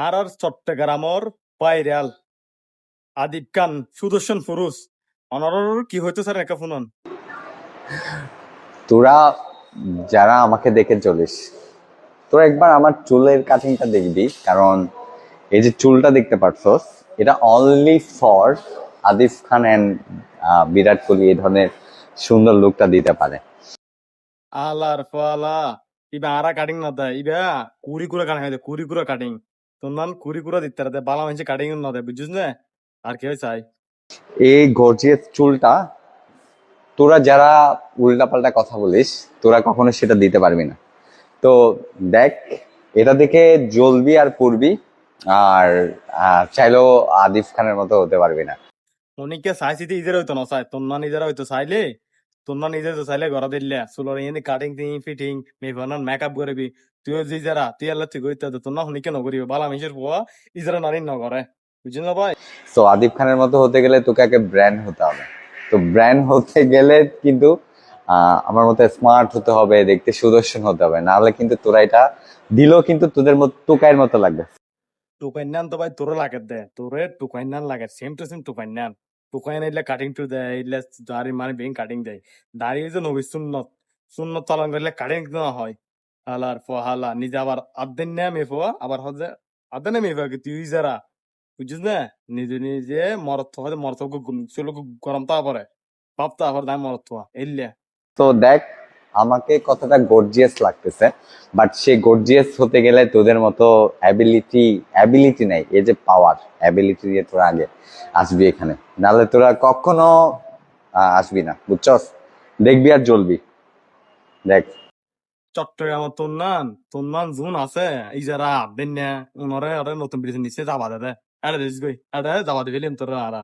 আর চট্টগ্রামর viral Adib খান সুদর্শন পুরুষ অনর কি হইতো স্যার একা শুনুন। তোরা যারা আমাকে দেখে চলিস, তোরা একবার আমার চুলের কাটিংটা দেখবি, কারণ এই যে চুলটা দেখতে পারছস, এটা only for Adif Khan and Virat Kohli এই ধরনের সুন্দর লুকটা দিতে পারে। আলার ফালা ইবা আরা কাটিং না দেয় ইবা কুড়ি কুড়া কাটিং হয় কুড়ি কুড়া কাটিং তোমরা কুড়ি কুড়া দিতে দে বালা মানুষ কাটিং না দেয় বুঝছিস না আর কি চাই। এই গর্জিয়াস চুলটা তোরা যারা উল্টাপাল্টা কথা বলিস, তোরা কখনো সেটা দিতে পারবি না। তো দেখ, এটা দেখে জ্বলবি আর পড়বি, আর চাইলেও আদিফ খানের মতো হতে পারবি না। অনেকে চাইছি ইজের হইতো না চাই তোমরা নিজেরা হইতো চাইলে তোমরা নিজে তো চাইলে ঘর দিলে চুলোর এনে কাটিং টিং ফিটিং মেভানার মেকআপ করবি তুইও যে যারা তুই আল্লাহ তুই কইতে তোমরা হনিকে নকরিব বালা মানুষের পোয়া ইজরা নারী নগরে বুঝলি না ভাই। তো আদিব খানের মতো হতে গেলে তোকে আগে ব্র্যান্ড হতে হবে। তো ব্র্যান্ড হতে গেলে কিন্তু আমার মতো স্মার্ট হতে হবে, দেখতে সুদর্শন হতে হবে, নাহলে কিন্তু তোরা এটা দিলেও কিন্তু তোদের মতো টোকাইয়ের মতো লাগবে। টুকাইনান তো ভাই তোরে লাগে দে তোরে টুকাইনান লাগে সেম টু সেম টুকাইনান টুকাইন ইলে কাটিং টু দেয় ইলে দাড়ি মানে বেং কাটিং দেয় দাড়ি যে নবী সুন্নত সুন্নত পালন করলে কাটিং না হয় হালার হালা নিজে আবার আদেন না মেফো আবার হচ্ছে আদেন মেফো কি তুই যারা বুঝছিস না নিজে নিজে মরত হয় মরত চলো গরম তা পরে বাপ তা আবার দায় মরত এলে তো দেখ, আমাকে কতটা গর্জিয়াস লাগতেছে, বাট সেই গর্জিয়াস হতে গেলে তোদের মতো অ্যাবিলিটি নাই, এই যে পাওয়ার অ্যাবিলিটি দিয়ে তোরা আগে আসবি এখানে, নাহলে তোরা কখনো আসবি না, বুঝছস? দেখবি আর জ্বলবি। দেখ, চট্টগ্রাম তোন্নান জুন আছে এই যারা আদেন না উনরে নতুন ব্রিজ নিচে যাবা দে আরে দিস গই আরে যাবা দিবেন তোরা